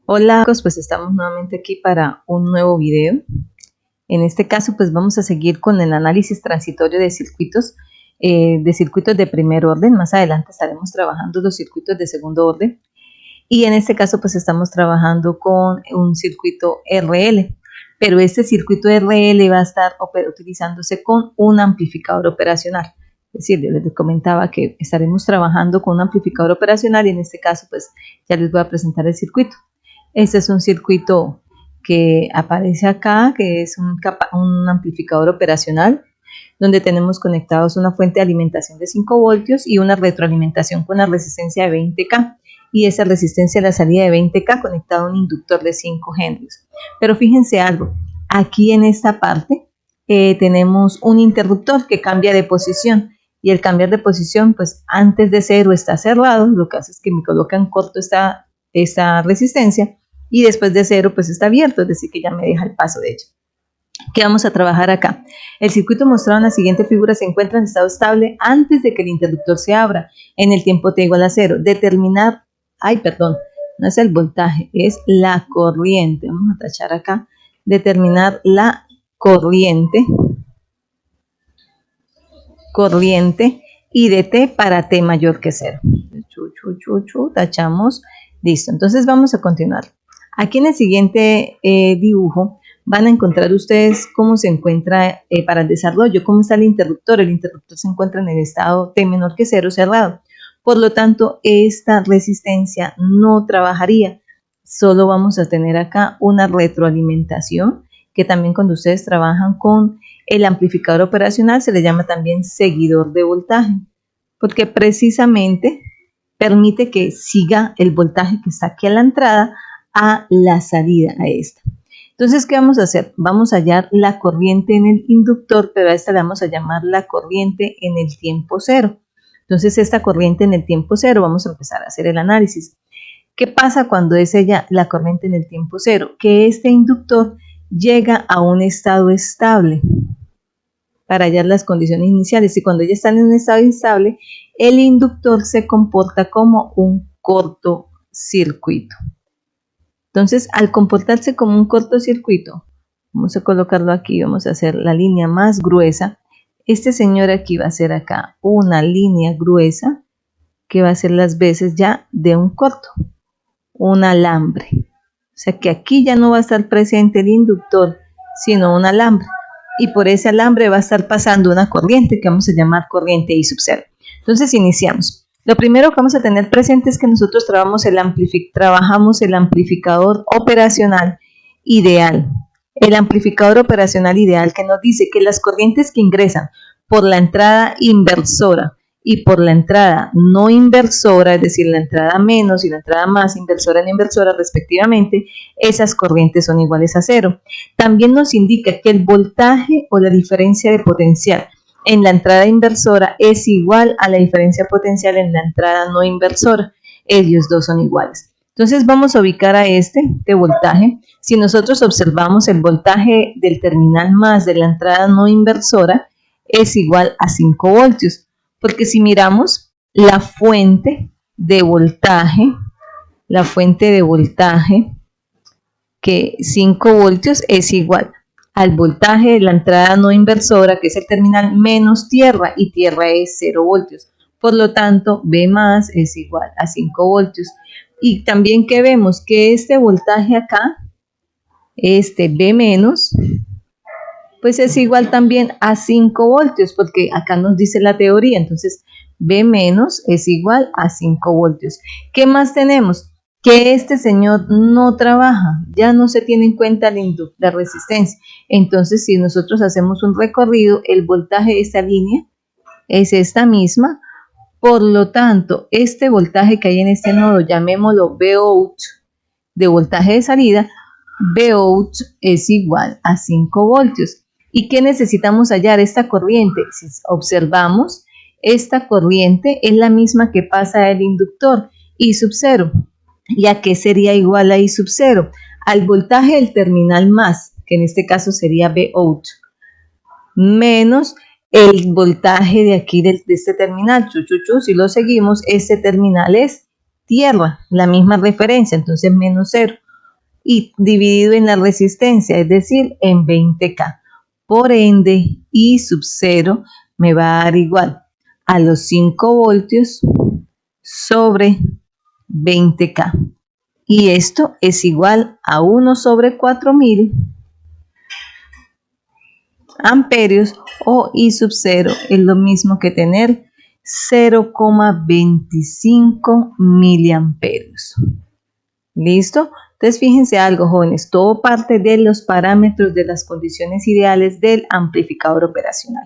Hola, pues estamos nuevamente aquí para un nuevo video. En este caso, pues vamos a seguir con el análisis transitorio de circuitos de primer orden. Más adelante estaremos trabajando los circuitos de segundo orden. Y en este caso, pues estamos trabajando con un circuito RL. Pero este circuito RL va a estar utilizándose con un amplificador operacional. Es decir, yo les comentaba que estaremos trabajando con un amplificador operacional y en este caso, pues ya les voy a presentar el circuito. Este es un circuito que aparece acá, que es un amplificador operacional, donde tenemos conectados una fuente de alimentación de 5 voltios y una retroalimentación con una resistencia de 20K. Y esa resistencia a la salida de 20K conectada a un inductor de 5 henrios. Pero fíjense algo, aquí en esta parte tenemos un interruptor que cambia de posición. Y el cambiar de posición, pues antes de 0 está cerrado, lo que hace es que me coloca en corto esta resistencia. Y después de 0 pues está abierto, es decir que ya me deja el paso de ello. ¿Qué vamos a trabajar acá? El circuito mostrado en la siguiente figura se encuentra en estado estable antes de que el interruptor se abra en el tiempo t igual a 0. Determinar, no es el voltaje, es la corriente. Vamos a tachar acá, determinar la corriente y de t para t mayor que 0. Tachamos, listo. Entonces vamos a continuar. Aquí en el siguiente dibujo van a encontrar ustedes cómo se encuentra para el desarrollo, cómo está el interruptor. El interruptor se encuentra en el estado t menor que 0 cerrado. Por lo tanto, esta resistencia no trabajaría. Solo vamos a tener acá una retroalimentación, que también cuando ustedes trabajan con el amplificador operacional se le llama también seguidor de voltaje, porque precisamente permite que siga el voltaje que está aquí a la entrada a la salida a esta. Entonces, ¿qué vamos a hacer? Vamos a hallar la corriente en el inductor, pero a esta le vamos a llamar la corriente en el tiempo 0. Entonces, esta corriente en el tiempo 0, vamos a empezar a hacer el análisis. ¿Qué pasa cuando es la corriente en el tiempo 0? Que este inductor llega a un estado estable para hallar las condiciones iniciales. Y cuando ya están en un estado estable, el inductor se comporta como un cortocircuito. Entonces, al comportarse como un cortocircuito, vamos a colocarlo aquí, vamos a hacer la línea más gruesa. Este señor aquí va a ser acá una línea gruesa que va a ser las veces ya de un corto, un alambre. O sea que aquí ya no va a estar presente el inductor, sino un alambre. Y por ese alambre va a estar pasando una corriente que vamos a llamar corriente I sub 0. Entonces iniciamos. Lo primero que vamos a tener presente es que nosotros trabajamos el amplificador operacional ideal. El amplificador operacional ideal que nos dice que las corrientes que ingresan por la entrada inversora y por la entrada no inversora, es decir, la entrada menos y la entrada más, inversora en inversora respectivamente, esas corrientes son iguales a 0. También nos indica que el voltaje o la diferencia de potencial en la entrada inversora es igual a la diferencia potencial en la entrada no inversora. Ellos dos son iguales. Entonces vamos a ubicar a este de voltaje. Si nosotros observamos el voltaje del terminal más de la entrada no inversora es igual a 5 voltios. Porque si miramos la fuente de voltaje, que 5 voltios es igual al voltaje de la entrada no inversora, que es el terminal menos tierra, y tierra es 0 voltios. Por lo tanto, B más es igual a 5 voltios. Y también que vemos que este voltaje acá, este B menos, pues es igual también a 5 voltios, porque acá nos dice la teoría. Entonces, B menos es igual a 5 voltios. ¿Qué más tenemos? Que este señor no trabaja, ya no se tiene en cuenta la resistencia. Entonces, si nosotros hacemos un recorrido, el voltaje de esta línea es esta misma. Por lo tanto, este voltaje que hay en este nodo, llamémoslo Vout, de voltaje de salida, Vout es igual a 5 voltios. ¿Y qué necesitamos hallar? Esta corriente. Si observamos, esta corriente es la misma que pasa el inductor, I sub 0. ¿Y a qué sería igual a I sub 0? Al voltaje del terminal más, que en este caso sería Vout, menos el voltaje de aquí de este terminal. Si lo seguimos, este terminal es tierra, la misma referencia, entonces menos 0. y dividido en la resistencia, es decir, en 20K. Por ende, I sub 0 me va a dar igual a los 5 voltios sobre 20K. Y esto es igual a 1 sobre 4000 amperios, o I sub 0 es lo mismo que tener 0,25 miliamperios. ¿Listo? Entonces fíjense algo, jóvenes, todo parte de los parámetros de las condiciones ideales del amplificador operacional.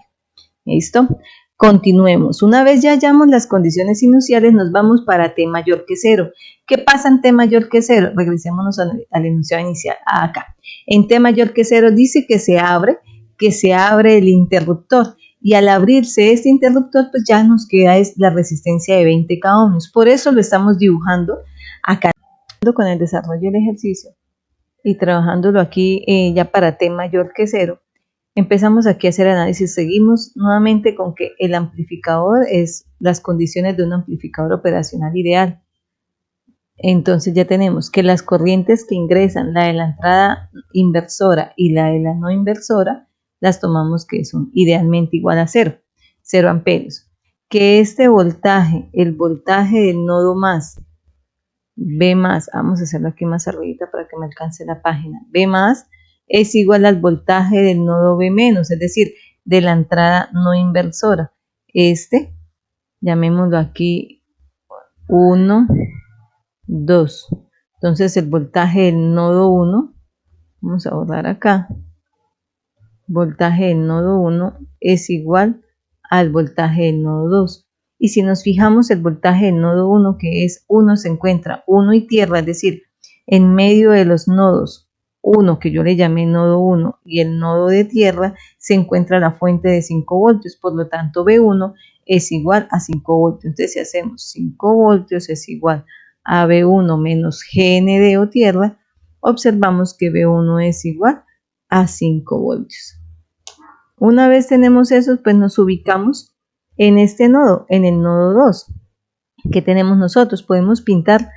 ¿Listo? Continuemos. Una vez ya hallamos las condiciones iniciales, nos vamos para T mayor que 0. ¿Qué pasa en T mayor que 0? Regresémonos al enunciado inicial, acá. En T mayor que 0 dice que se abre el interruptor, y al abrirse este interruptor, pues ya nos queda la resistencia de 20K ohmios. Por eso lo estamos dibujando acá con el desarrollo del ejercicio y trabajándolo aquí ya para T mayor que 0. Empezamos aquí a hacer análisis, seguimos nuevamente con que el amplificador es las condiciones de un amplificador operacional ideal. Entonces ya tenemos que las corrientes que ingresan, la de la entrada inversora y la de la no inversora, las tomamos que son idealmente igual a 0 amperios. Que este voltaje, el voltaje del nodo más, B más, vamos a hacerlo aquí más arribita para que me alcance la página, B más, es igual al voltaje del nodo B menos, es decir, de la entrada no inversora. Llamémoslo aquí 1, 2. Entonces el voltaje del nodo 1, vamos a borrar acá, voltaje del nodo 1 es igual al voltaje del nodo 2. Y si nos fijamos, el voltaje del nodo 1, que es 1, se encuentra 1 y tierra, es decir, en medio de los nodos 1, que yo le llamé nodo 1, y el nodo de tierra, se encuentra la fuente de 5 voltios, por lo tanto B1 es igual a 5 voltios. Entonces si hacemos 5 voltios es igual a B1 menos GND o tierra, observamos que B1 es igual a 5 voltios. Una vez tenemos eso, pues nos ubicamos en este nodo, en el nodo 2. ¿Qué tenemos nosotros? Podemos pintar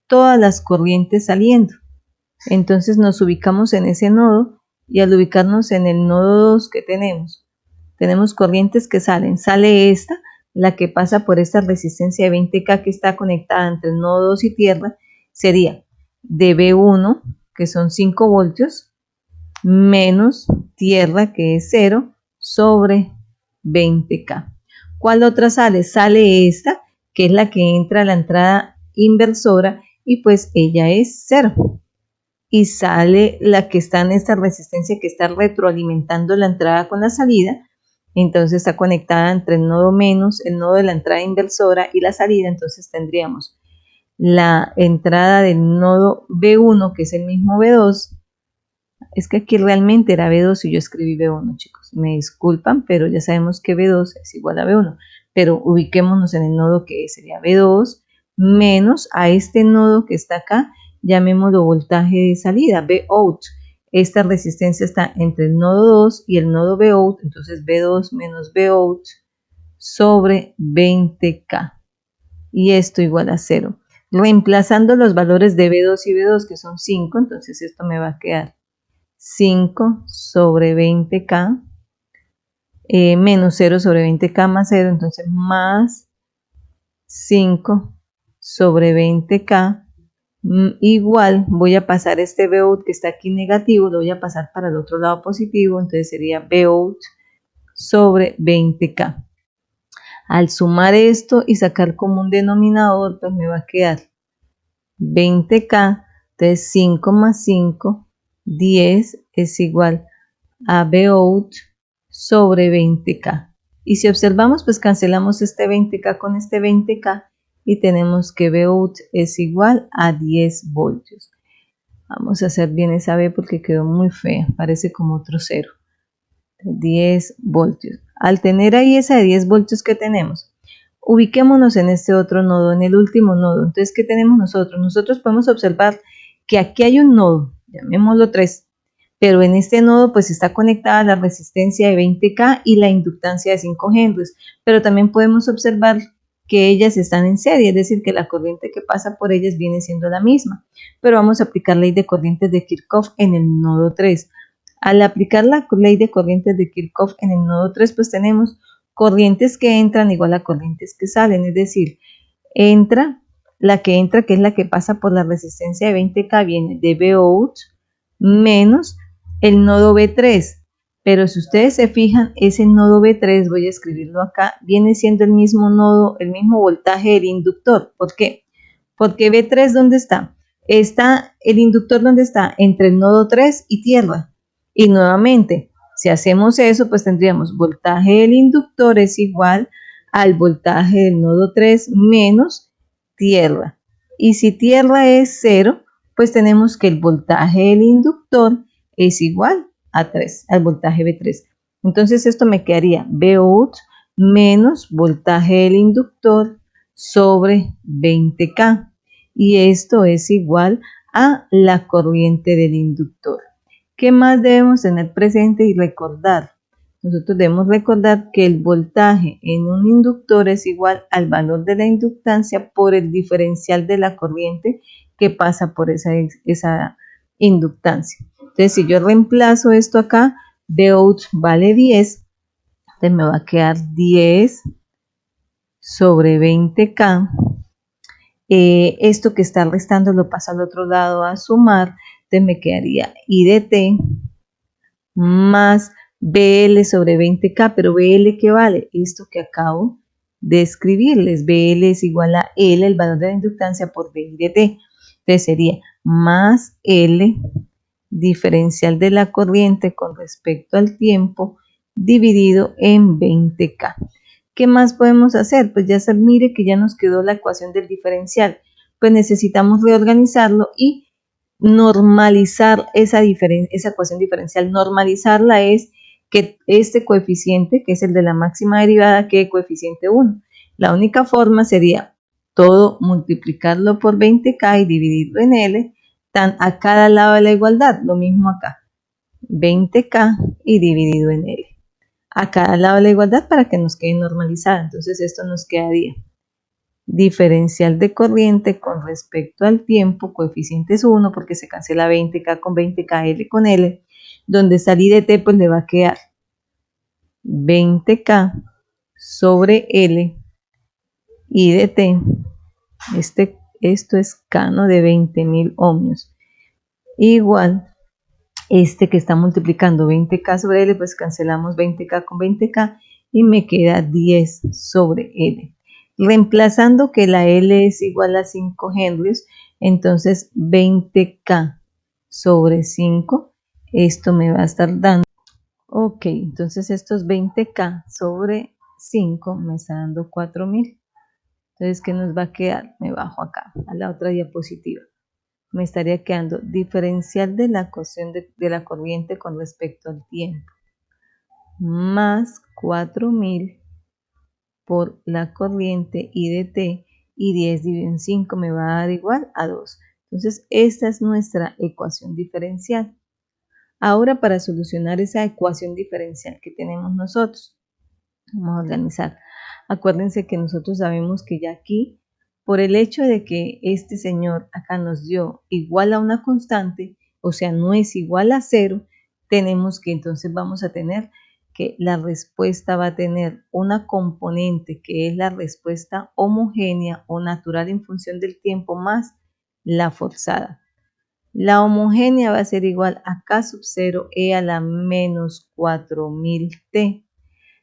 todas las corrientes saliendo. Entonces nos ubicamos en ese nodo, y al ubicarnos en el nodo 2, ¿qué tenemos? Tenemos corrientes que salen. Sale esta, la que pasa por esta resistencia de 20K que está conectada entre el nodo 2 y tierra, sería de B1, que son 5 voltios, menos tierra, que es 0, sobre 20K. ¿Cuál otra sale? Sale esta, que es la que entra a la entrada inversora, y pues ella es 0. Y sale la que está en esta resistencia que está retroalimentando la entrada con la salida. Entonces está conectada entre el nodo menos, el nodo de la entrada inversora y la salida. Entonces tendríamos la entrada del nodo B1, que es el mismo B2. Es que aquí realmente era B2 y yo escribí B1, chicos. Me disculpan, pero ya sabemos que B2 es igual a B1. Pero ubiquémonos en el nodo que sería B2 menos a este nodo que está acá, llamémoslo voltaje de salida, Vout. Esta resistencia está entre el nodo 2 y el nodo Vout, entonces B2 menos Vout sobre 20K. Y esto igual a 0. Reemplazando los valores de B2 y B2, que son 5, entonces esto me va a quedar 5 sobre 20K, menos 0 sobre 20K más 0, entonces más 5 sobre 20K, igual voy a pasar este Vout que está aquí negativo, lo voy a pasar para el otro lado positivo, entonces sería Vout sobre 20K. Al sumar esto y sacar como un denominador, pues me va a quedar 20K, entonces 5 más 5, 10 es igual a Vout sobre 20K. Y si observamos, pues cancelamos este 20K con este 20K y tenemos que Vout es igual a 10 voltios. Vamos a hacer bien esa B porque quedó muy fea, parece como otro 0. 10 voltios. Al tener ahí esa de 10 voltios que tenemos, ubiquémonos en este otro nodo, en el último nodo. Entonces, ¿qué tenemos nosotros? Nosotros podemos observar que aquí hay un nodo, llamémoslo 3, pero en este nodo pues está conectada la resistencia de 20K y la inductancia de 5 henrios, pero también podemos observar que ellas están en serie, es decir, que la corriente que pasa por ellas viene siendo la misma. Pero vamos a aplicar ley de corrientes de Kirchhoff en el nodo 3. Al aplicar la ley de corrientes de Kirchhoff en el nodo 3, pues tenemos corrientes que entran igual a corrientes que salen, es decir, la que entra, que es la que pasa por la resistencia de 20K, viene de Vout menos el nodo B3. Pero si ustedes se fijan, ese nodo B3, voy a escribirlo acá, viene siendo el mismo nodo, el mismo voltaje del inductor. ¿Por qué? Porque B3, ¿dónde está? Está el inductor, ¿dónde está? Entre el nodo 3 y tierra. Y nuevamente, si hacemos eso, pues tendríamos voltaje del inductor es igual al voltaje del nodo 3 menos tierra. Y si tierra es 0, pues tenemos que el voltaje del inductor es igual a 3, al voltaje B3. Entonces esto me quedaría Vout menos voltaje del inductor sobre 20K. Y esto es igual a la corriente del inductor. ¿Qué más debemos tener presente y recordar? Nosotros debemos recordar que el voltaje en un inductor es igual al valor de la inductancia por el diferencial de la corriente que pasa por esa inductancia. Entonces, si yo reemplazo esto acá, Vout vale 10, entonces me va a quedar 10 sobre 20K. Esto que está restando lo paso al otro lado a sumar, entonces me quedaría I de T más BL sobre 20K, pero BL ¿qué vale? Esto que acabo de escribirles, BL es igual a L, el valor de la inductancia por BI de T, entonces sería más L diferencial de la corriente con respecto al tiempo dividido en 20K. ¿Qué más podemos hacer? Pues ya se mire que ya nos quedó la ecuación del diferencial, pues necesitamos reorganizarlo y normalizar esa ecuación diferencial. Normalizarla es que este coeficiente, que es el de la máxima derivada, quede coeficiente 1. La única forma sería todo multiplicarlo por 20K y dividirlo en L, a cada lado de la igualdad, lo mismo acá, 20K y dividido en L. A cada lado de la igualdad para que nos quede normalizada. Entonces esto nos quedaría diferencial de corriente con respecto al tiempo, coeficiente es 1 porque se cancela 20K con 20K, L con L, donde salí de T pues le va a quedar 20K sobre L y de T, esto es K, ¿no? De 20.000 ohmios, igual este que está multiplicando 20K sobre L, pues cancelamos 20K con 20K y me queda 10 sobre L. Reemplazando que la L es igual a 5 henrios, entonces 20K sobre 5, esto me va a estar dando, ok, entonces estos 20K sobre 5 me está dando 4.000. Entonces, ¿qué nos va a quedar? Me bajo acá, a la otra diapositiva. Me estaría quedando diferencial de la ecuación de la corriente con respecto al tiempo, más 4.000 por la corriente I de T, y 10 dividido en 5 me va a dar igual a 2. Entonces, esta es nuestra ecuación diferencial. Ahora, para solucionar esa ecuación diferencial que tenemos nosotros, vamos a organizar. Acuérdense que nosotros sabemos que ya aquí, por el hecho de que este señor acá nos dio igual a una constante, o sea, no es igual a 0, tenemos que entonces vamos a tener que la respuesta va a tener una componente que es la respuesta homogénea o natural en función del tiempo más la forzada. La homogénea va a ser igual a K sub 0 E a la menos 4.000 T.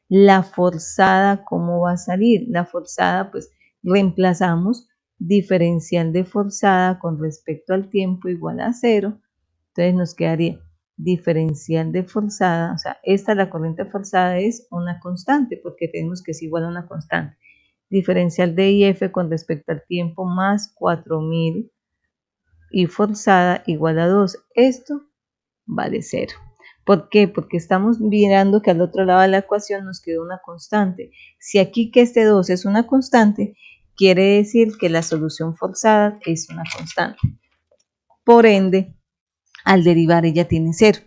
La forzada, ¿cómo va a salir? La forzada, pues reemplazamos diferencial de forzada con respecto al tiempo igual a 0. Entonces nos quedaría diferencial de forzada, o sea, la corriente forzada es una constante porque tenemos que es igual a una constante. Diferencial de IF con respecto al tiempo más 4.000 y forzada igual a 2. Esto vale 0. ¿Por qué? Porque estamos mirando que al otro lado de la ecuación nos quedó una constante. Si aquí que este 2 es una constante, quiere decir que la solución forzada es una constante. Por ende, al derivar ella tiene 0.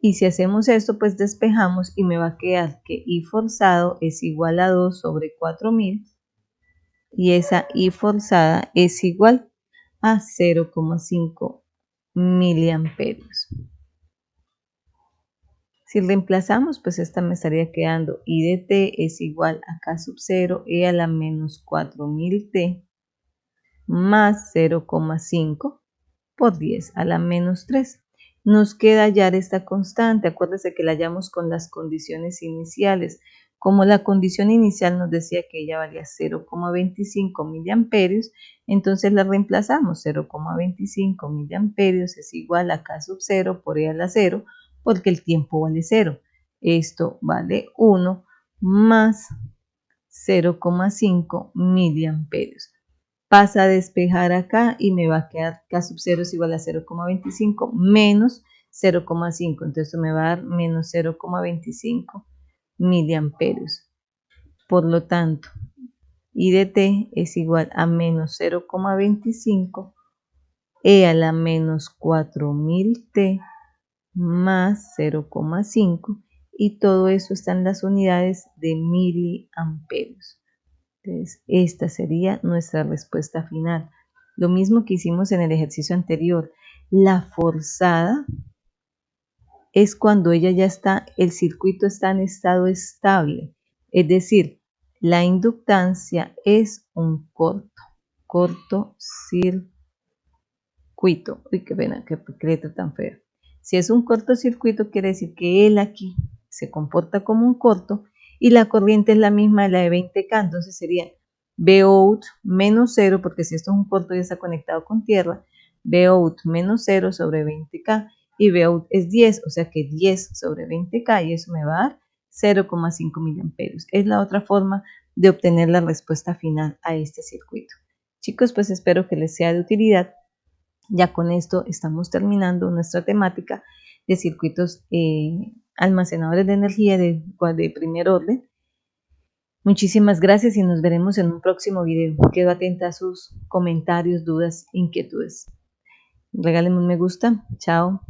Y si hacemos esto, pues despejamos y me va a quedar que I forzado es igual a 2 sobre 4.000 y esa I forzada es igual a 0,5 miliamperios. Si reemplazamos, pues esta me estaría quedando I de T es igual a K sub 0 E a la menos 4000 T más 0,5 por 10 a la menos 3. Nos queda hallar esta constante. Acuérdense que la hallamos con las condiciones iniciales. Como la condición inicial nos decía que ella valía 0,25 miliamperios, entonces la reemplazamos. 0,25 miliamperios es igual a K sub 0 por E a la 0, porque el tiempo vale 0. Esto vale 1 más 0,5 miliamperios. Pasa a despejar acá y me va a quedar K sub 0 es igual a 0,25 menos 0,5. Entonces esto me va a dar menos 0,25 miliamperios. Por lo tanto, I de T es igual a menos 0,25 E a la menos 4000 T más 0,5 y todo eso está en las unidades de miliamperios. Entonces, esta sería nuestra respuesta final. Lo mismo que hicimos en el ejercicio anterior. La forzada es cuando ella ya está, el circuito está en estado estable. Es decir, la inductancia es un cortocircuito. Uy, qué pena, qué letra tan fea. Si es un cortocircuito, quiere decir que él aquí se comporta como un corto y la corriente es la misma de la de 20K, entonces sería Vout menos 0, porque si esto es un corto y está conectado con tierra, Vout menos 0 sobre 20K y Vout es 10, o sea que 10 sobre 20K y eso me va a dar 0,5 miliamperios. Es la otra forma de obtener la respuesta final a este circuito. Chicos, pues espero que les sea de utilidad. Ya con esto estamos terminando nuestra temática de circuitos almacenadores de energía de primer orden. Muchísimas gracias y nos veremos en un próximo video. Quedo atenta a sus comentarios, dudas, inquietudes. Regálenme un me gusta. Chao.